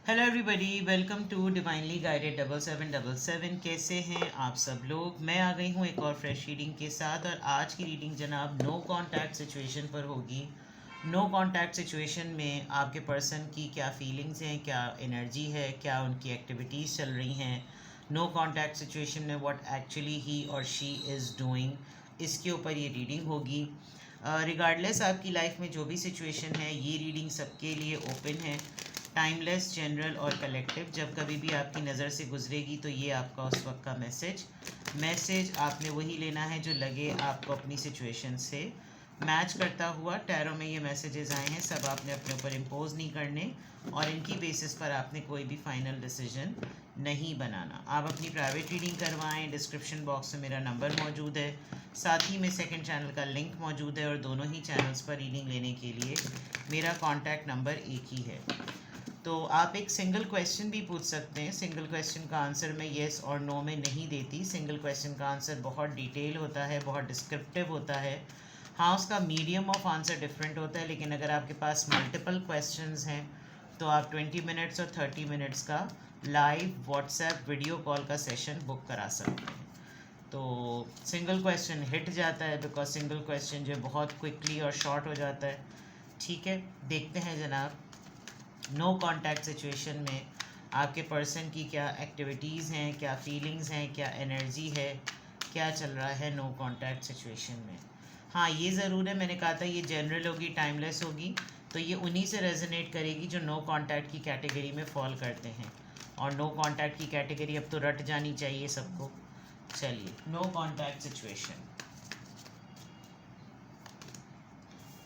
Hello everybody, welcome to divinely guided 7777। कैसे हैं आप सब लोग। मैं आ गई हूँ एक और फ्रेश रीडिंग के साथ। और आज की रीडिंग जनाब नो कांटेक्ट सिचुएशन पर होगी। नो कांटेक्ट सिचुएशन में आपके पर्सन की क्या फीलिंग्स हैं, क्या एनर्जी है, क्या उनकी एक्टिविटीज़ चल रही हैं। नो कांटेक्ट सिचुएशन में व्हाट एक्चुअली ही और शी इज़ डूइंग, इसके ऊपर ये रीडिंग होगी। रिगार्डलेस आपकी लाइफ में जो भी सिचुएशन है, ये रीडिंग सबके लिए ओपन है। टाइमलेस, जनरल और कलेक्टिव। जब कभी भी आपकी नज़र से गुजरेगी तो ये आपका उस वक्त का मैसेज आपने वही लेना है जो लगे आपको अपनी सिचुएशन से मैच करता हुआ। टैरो में ये मैसेजेस आए हैं, सब आपने अपने ऊपर इम्पोज नहीं करने और इनकी बेसिस पर आपने कोई भी फाइनल डिसीजन नहीं बनाना। आप अपनी प्राइवेट रीडिंग करवाएं। डिस्क्रिप्शन बॉक्स में मेरा नंबर मौजूद है, साथ ही में सेकंड चैनल का लिंक मौजूद है और दोनों ही चैनल्स पर रीडिंग लेने के लिए मेरा कॉन्टैक्ट नंबर एक ही है। तो आप एक सिंगल क्वेश्चन भी पूछ सकते हैं। सिंगल क्वेश्चन का आंसर मैं येस और नो में नहीं देती। सिंगल क्वेश्चन का आंसर बहुत डिटेल होता है, बहुत डिस्क्रिप्टिव होता है। हाँ, उसका मीडियम ऑफ आंसर डिफरेंट होता है, लेकिन अगर आपके पास मल्टीपल क्वेश्चंस हैं तो आप 20 मिनट्स और 30 मिनट्स का लाइव व्हाट्सएप वीडियो कॉल का सेशन बुक करा सकते हैं। तो सिंगल क्वेश्चन हिट जाता है, बिकॉज सिंगल क्वेश्चन जो बहुत क्विकली और शॉर्ट हो जाता है। ठीक है, देखते हैं जनाब नो कांटेक्ट सिचुएशन में आपके पर्सन की क्या एक्टिविटीज़ हैं, क्या फीलिंग्स हैं, क्या एनर्जी है, क्या चल रहा है नो कांटेक्ट सिचुएशन में। हाँ, ये ज़रूर है, मैंने कहा था ये जनरल होगी, टाइमलेस होगी, तो ये उन्हीं से रेजोनेट करेगी जो नो कांटेक्ट की कैटेगरी में फॉल करते हैं। और नो कांटेक्ट की कैटेगरी अब तो रट जानी चाहिए सबको। चलिए, no contact situation.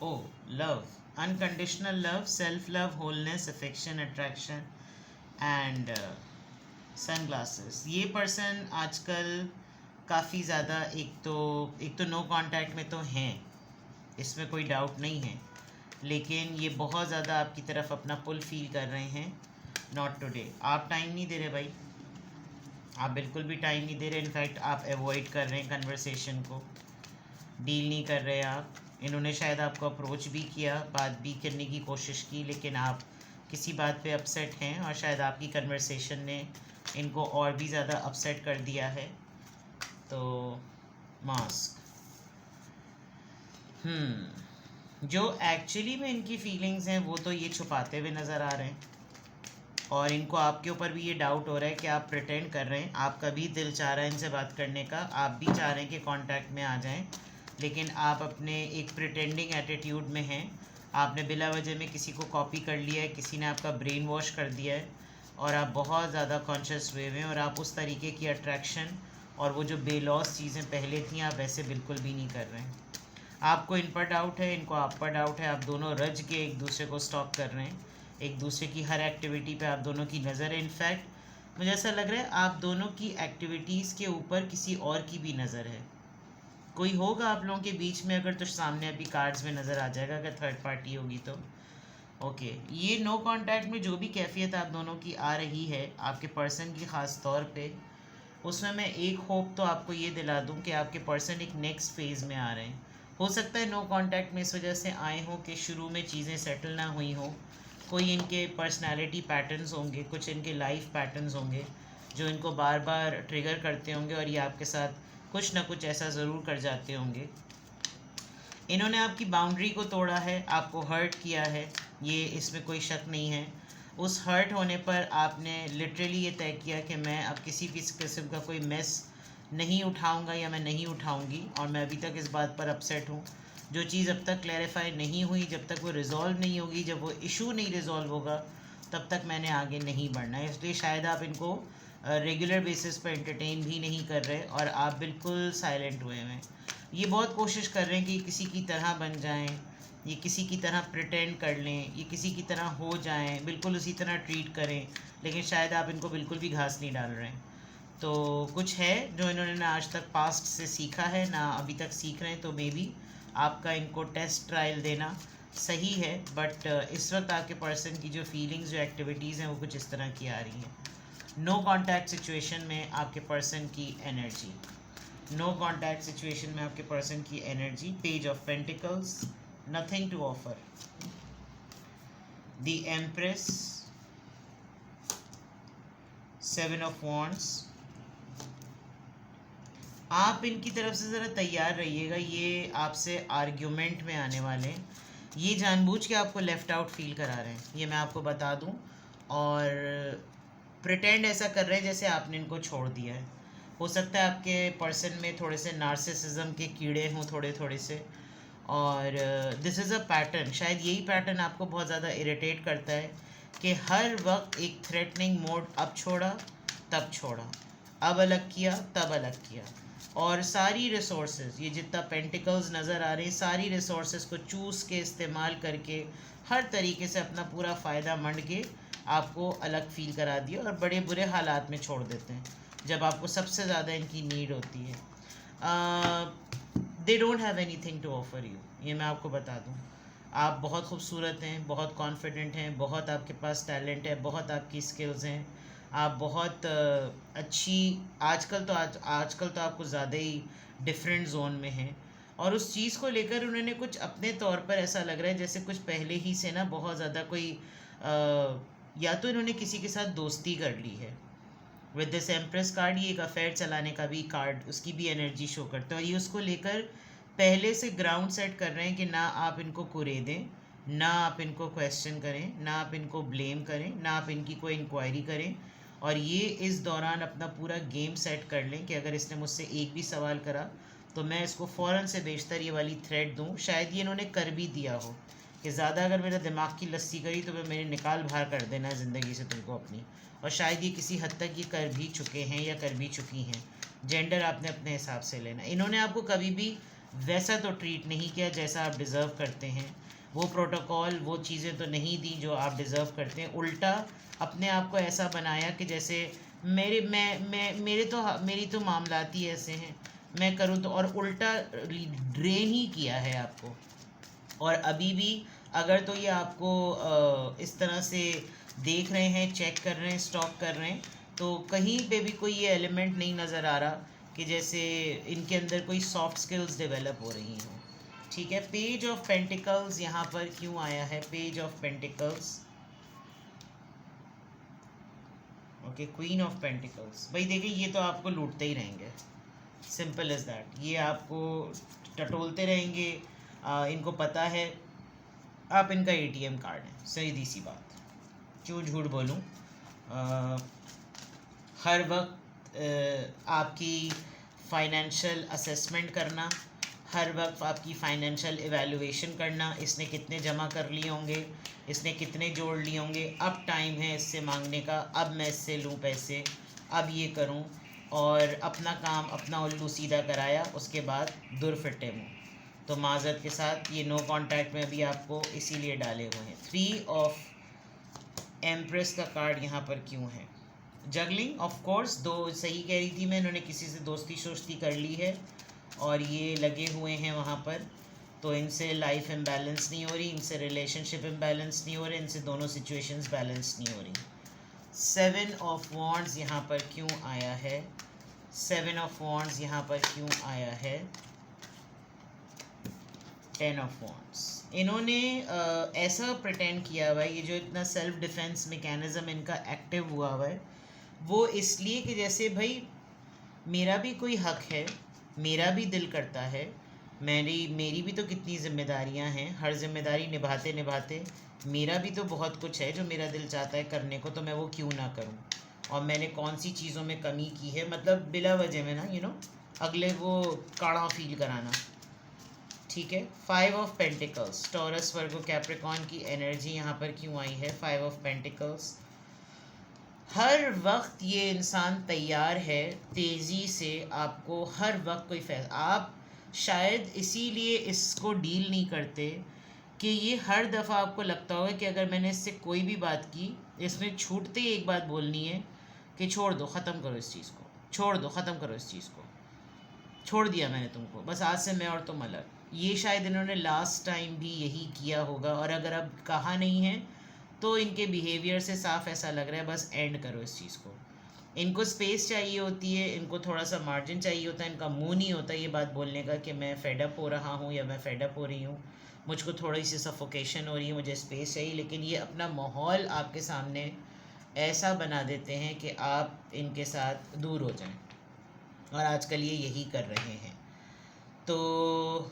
Oh, love, unconditional love, self love, wholeness, affection, attraction and sunglasses. ये पर्सन आजकल काफ़ी ज़्यादा एक तो नो कांटेक्ट में तो हैं, इसमें कोई डाउट नहीं है, लेकिन ये बहुत ज़्यादा आपकी तरफ अपना पुल फील कर रहे हैं। नॉट टुडे, आप टाइम नहीं दे रहे भाई, आप बिल्कुल भी टाइम नहीं दे रहे। इनफैक्ट आप अवॉइड कर रहे हैं कन्वर्सेशन को, डील नहीं कर रहे आप। इन्होंने शायद आपको अप्रोच भी किया, बात भी करने की कोशिश की, लेकिन आप किसी बात पे अपसेट हैं और शायद आपकी कन्वर्सेशन ने इनको और भी ज़्यादा अपसेट कर दिया है। तो मास्क, जो एक्चुअली में इनकी फीलिंग्स हैं वो तो ये छुपाते हुए नज़र आ रहे हैं। और इनको आपके ऊपर भी ये डाउट हो रहा है कि आप प्रिटेंड कर रहे हैं। आपका भी दिल चाह रहा है इनसे बात करने का, आप भी चाह रहे हैं कि कांटेक्ट में आ जाएं, लेकिन आप अपने एक प्रिटेंडिंग एटीट्यूड में हैं। आपने बिला वजह में किसी को कॉपी कर लिया है, किसी ने आपका ब्रेन वॉश कर दिया है और आप बहुत ज़्यादा कॉन्शियस हुए हैं। और आप उस तरीके की अट्रैक्शन और वो जो बेलॉस चीज़ें पहले थी, आप वैसे बिल्कुल भी नहीं कर रहे हैं। आपको इन पर डाउट है, इनको आप पर डाउट है। आप दोनों रज के एक दूसरे को स्टॉप कर रहे हैं, एक दूसरे की हर एक्टिविटी पे आप दोनों की नज़र है। इनफैक्ट मुझे ऐसा लग रहा है आप दोनों की एक्टिविटीज़ के ऊपर किसी और की भी नज़र है। कोई होगा आप लोगों के बीच में, अगर तो सामने अभी कार्ड्स में नज़र आ जाएगा अगर थर्ड पार्टी होगी तो। ओके, ये नो कांटेक्ट में जो भी कैफियत आप दोनों की आ रही है आपके पर्सन की ख़ास तौर पे, उसमें मैं एक होप तो आपको ये दिला दूं कि आपके पर्सन एक नेक्स्ट फेज़ में आ रहे हैं। हो सकता है नो कांटेक्ट में इस वजह से आए हों कि शुरू में चीज़ें सेटल ना हुई हों। कोई इनके पर्सनालिटी पैटर्न्स होंगे, कुछ इनके लाइफ पैटर्न्स होंगे जो इनको बार बार ट्रिगर करते होंगे और ये आपके साथ कुछ ना कुछ ऐसा ज़रूर कर जाते होंगे। इन्होंने आपकी बाउंड्री को तोड़ा है, आपको हर्ट किया है, ये इसमें कोई शक नहीं है। उस हर्ट होने पर आपने लिटरली ये तय किया कि मैं अब किसी भी किस्म का कोई मेस नहीं उठाऊंगा या मैं नहीं उठाऊंगी। और मैं अभी तक इस बात पर अपसेट हूँ। जो चीज़ अब तक क्लैरिफाई नहीं हुई, जब तक वो रिज़ॉल्व नहीं होगी, जब वो इशू नहीं रिज़ॉल्व होगा, तब तक मैंने आगे नहीं बढ़ना है। इसलिए शायद आप इनको रेगुलर बेसिस पर एंटरटेन भी नहीं कर रहे और आप बिल्कुल साइलेंट हुए हैं। ये बहुत कोशिश कर रहे हैं कि किसी की तरह बन जाएं, ये किसी की तरह प्रिटेंड कर लें, ये किसी की तरह हो जाएं, बिल्कुल उसी तरह ट्रीट करें, लेकिन शायद आप इनको बिल्कुल भी घास नहीं डाल रहे हैं। तो कुछ है जो इन्होंने ना आज तक पास्ट से सीखा है, ना अभी तक सीख रहे हैं। तो मे बी आपका इनको टेस्ट ट्रायल देना सही है। बट इस वक्त आपके पर्सन की जो फीलिंग्स, जो एक्टिविटीज़ हैं, वो कुछ इस तरह की आ रही हैं। नो कांटेक्ट सिचुएशन में आपके पर्सन की एनर्जी, नो कांटेक्ट सिचुएशन में आपके पर्सन की energy, page of pentacles, nothing to offer, the empress, 7 of wands. आप इनकी तरफ से ज़रा तैयार रहिएगा, ये आपसे आर्ग्यूमेंट में आने वाले हैं, ये जानबूझ के आपको लेफ़्ट आउट फील करा रहे हैं, ये मैं आपको बता दूं। और प्रिटेंड ऐसा कर रहे हैं जैसे आपने इनको छोड़ दिया है। हो सकता है आपके पर्सन में थोड़े से नार्सिसिज्म के कीड़े हों थोड़े थोड़े से, और दिस इज़ अ पैटर्न, शायद यही पैटर्न आपको बहुत ज़्यादा इरिटेट करता है कि हर वक्त एक थ्रेटनिंग मोड, अब छोड़ा तब छोड़ा, अब अलग किया तब अलग किया, और सारी रिसोर्सेज, ये जितना पेंटिकल्स नज़र आ रहे हैं, सारी रिसोर्सेज को चूस के इस्तेमाल करके हर तरीके से अपना पूरा फ़ायदा मंड के आपको अलग फील करा दिया और बड़े बुरे हालात में छोड़ देते हैं जब आपको सबसे ज़्यादा इनकी नीड होती है। They don't have anything to offer you, ये मैं आपको बता दूँ। आप बहुत खूबसूरत हैं, बहुत कॉन्फिडेंट हैं, बहुत आपके पास टैलेंट है, बहुत आपकी स्किल्स हैं, आप बहुत अच्छी, आजकल तो आपको ज़्यादा ही डिफरेंट जोन में हैं, और उस चीज़ को लेकर उन्होंने कुछ अपने तौर पर ऐसा लग रहा है जैसे कुछ पहले ही से ना बहुत ज़्यादा कोई या तो इन्होंने किसी के साथ दोस्ती कर ली है। विद दिस एम्प्रेस कार्ड, ये एक अफेयर चलाने का भी कार्ड, उसकी भी एनर्जी शो करता है, और ये उसको लेकर पहले से ग्राउंड सेट कर रहे हैं कि ना आप इनको कुरेदें, ना आप इनको क्वेश्चन करें, ना आप इनको ब्लेम करें, ना आप इनकी कोई इंक्वायरी करें, और ये इस दौरान अपना पूरा गेम सेट कर लें कि अगर इसने मुझसे एक भी सवाल करा तो मैं इसको फ़ौरन से बेशतर ये वाली थ्रेट दूँ। शायद ये इन्होंने कर भी दिया हो कि ज़्यादा अगर मेरा दिमाग की लस्सी करी तो मैं मेरे निकाल बाहर कर देना है ज़िंदगी से तुमको अपनी, और शायद ये किसी हद तक ये कर भी चुके हैं या कर भी चुकी हैं। जेंडर आपने अपने हिसाब से लेना। इन्होंने आपको कभी भी वैसा तो ट्रीट नहीं किया जैसा आप डिज़र्व करते हैं, वो प्रोटोकॉल, वो चीज़ें तो नहीं दी जो आप डिज़र्व करते हैं, उल्टा अपने आप को ऐसा बनाया कि जैसे मेरी तो मामलात ही ऐसे हैं, मैं करूँ तो, और उल्टा ड्रेन ही किया है आपको। और अभी भी अगर तो ये आपको इस तरह से देख रहे हैं, चेक कर रहे हैं, स्टॉक कर रहे हैं, तो कहीं पे भी कोई ये एलिमेंट नहीं नज़र आ रहा कि जैसे इनके अंदर कोई सॉफ्ट स्किल्स डेवलप हो रही हों। ठीक है, पेज ऑफ पेंटिकल्स यहाँ पर क्यों आया है? Page of pentacles, okay, queen of pentacles. भाई देखिए, ये तो आपको लूटते ही रहेंगे, सिंपल इज़ दैट, ये आपको टटोलते रहेंगे। इनको पता है आप इनका एटीएम कार्ड है, सीधी सी बात, क्यों झूठ बोलूं। हर वक्त आपकी फाइनेंशियल असेसमेंट करना, हर वक्त आपकी फ़ाइनेंशियल एवेलुएशन करना, इसने कितने जमा कर लिए होंगे, इसने कितने जोड़ लिए होंगे, अब टाइम है इससे मांगने का, अब मैं इससे लूँ पैसे, अब ये करूँ, और अपना काम अपना उल्लू सीधा कराया, उसके बाद दूर फिटे मुँह। तो माज़रत के साथ ये नो कांटेक्ट में भी आपको इसीलिए डाले हुए हैं। 3 ऑफ एम्प्रेस का कार्ड यहाँ पर क्यों है? जगलिंग, ऑफ कोर्स, दो सही कह रही थी मैं, इन्होंने किसी से दोस्ती शोस्ती कर ली है और ये लगे हुए हैं वहाँ पर, तो इनसे लाइफ इम्बैलेंस नहीं हो रही, इनसे रिलेशनशिप इम्बैलेंस नहीं हो रहे, इनसे दोनों सिचुएशंस बैलेंस नहीं हो रही। 7 ऑफ वॉन्ड्स यहाँ पर क्यों आया है? 7 ऑफ वॉन्ड्स यहाँ पर क्यों आया है? 10 ऑफ वॉन्ड्स। इन्होंने ऐसा प्रिटेंड किया हुआ है, ये जो इतना सेल्फ डिफेंस मैकेनिज़्म इनका एक्टिव हुआ हुआ है, वो इसलिए कि जैसे भाई मेरा भी कोई हक है, मेरा भी दिल करता है, मेरी भी तो कितनी ज़िम्मेदारियां हैं, हर ज़िम्मेदारी निभाते निभाते मेरा भी तो बहुत कुछ है जो मेरा दिल चाहता है करने को, तो मैं वो क्यों ना करूं। और मैंने कौन सी चीज़ों में कमी की है, मतलब बिला वजह में ना, अगले वो काढ़ा फील कराना। ठीक है, 5 of pentacles, taurus, Virgo, Capricorn की एनर्जी यहाँ पर क्यों आई है? 5 ऑफ पेंटिकल्स। हर वक्त ये इंसान तैयार है तेज़ी से आपको हर वक्त कोई आप शायद इसीलिए इसको डील नहीं करते कि ये हर दफ़ा आपको लगता होगा कि अगर मैंने इससे कोई भी बात की, इसमें छूटते ही एक बात बोलनी है कि छोड़ दो, ख़त्म करो इस चीज़ को, छोड़ दो, ख़त्म करो इस चीज़ को, छोड़ दिया मैंने तुमको, बस आज से मैं और तुम अलग। ये शायद इन्होंने लास्ट टाइम भी यही किया होगा, और अगर अब कहा नहीं है तो इनके बिहेवियर से साफ ऐसा लग रहा है बस एंड करो इस चीज़ को। इनको स्पेस चाहिए होती है, इनको थोड़ा सा मार्जिन चाहिए होता है, इनका मुंह नहीं होता ये बात बोलने का कि मैं फेडअप हो रहा हूँ या मैं फेडअप हो रही हूँ, मुझको थोड़ी सी सफोकेशन हो रही है, मुझे स्पेस चाहिए। लेकिन ये अपना माहौल आपके सामने ऐसा बना देते हैं कि आप इनके साथ दूर हो जाएं, और आजकल ये यही कर रहे हैं। तो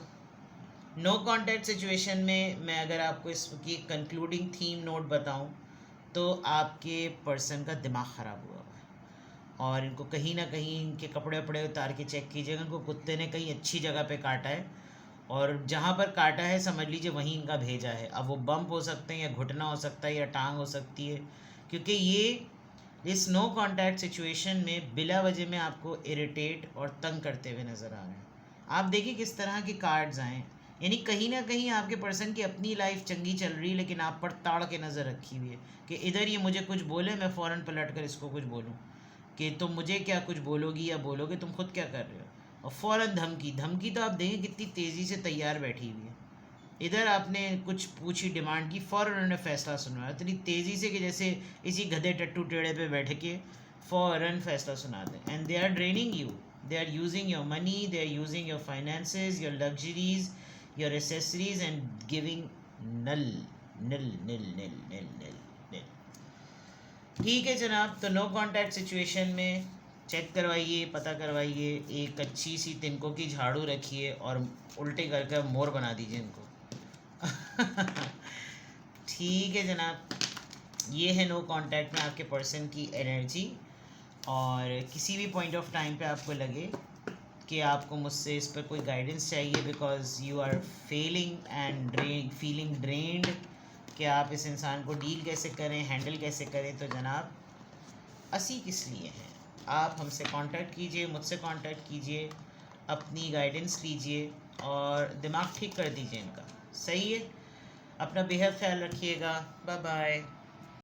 नो कांटेक्ट सिचुएशन में मैं अगर आपको इसकी कंक्लूडिंग थीम नोट बताऊं, तो आपके पर्सन का दिमाग ख़राब हुआ हुआ है, और इनको कहीं ना कहीं इनके कपड़े वपड़े उतार के चेक कीजिएगा, इनको कुत्ते ने कहीं अच्छी जगह पे काटा है, और जहाँ पर काटा है समझ लीजिए वहीं इनका भेजा है। अब वो बम्प हो सकते हैं, या घुटना हो सकता है, या टांग हो सकती है, क्योंकि ये इस नो कांटेक्ट सिचुएशन में बिला वजह में आपको इरिटेट और तंग करते हुए नज़र आ रहे हैं। आप देखिए किस तरह के कार्ड्स आए, यानी कहीं ना कहीं आपके पर्सन की अपनी लाइफ चंगी चल रही है, लेकिन आप पर ताड़ के नज़र रखी हुई है कि इधर ये मुझे कुछ बोले, मैं फ़ौरन पलट कर इसको कुछ बोलूँ कि तुम मुझे क्या कुछ बोलोगी या बोलोगे, तुम खुद क्या कर रहे हो, और फ़ौरन धमकी। धमकी तो आप देंगे कितनी तेज़ी से तैयार बैठी हुई है। इधर आपने कुछ पूछी, डिमांड की, फ़ौरन उन्होंने फ़ैसला सुनाया इतनी तेज़ी से कि जैसे इसी गधे टट्टू टेढ़े पे बैठ के फ़ौरन फ़ैसला सुना दें। And they are draining you, they are using your money, they are using your finances, your luxuries, your accessories, and giving null nil nil nil nil nil nil. ठीक है जनाब, तो नो कांटेक्ट सिचुएशन में check करवाइए, पता करवाइए, एक अच्छी सी तिनकों की झाड़ू रखिए और उल्टे करके मोर बना दीजिए इनको। ठीक है जनाब, ये है नो कांटेक्ट में आपके पर्सन की एनर्जी। और किसी भी पॉइंट ऑफ टाइम पे आपको लगे कि आपको मुझसे इस पर कोई गाइडेंस चाहिए, because you are failing and feeling drained, कि आप इस इंसान को डील कैसे करें, हैंडल कैसे करें, तो जनाब असी किस लिए हैं, आप हमसे कांटेक्ट कीजिए, मुझसे कांटेक्ट कीजिए, अपनी गाइडेंस लीजिए और दिमाग ठीक कर दीजिए इनका। सही है, अपना बेहद ख्याल रखिएगा। Bye bye.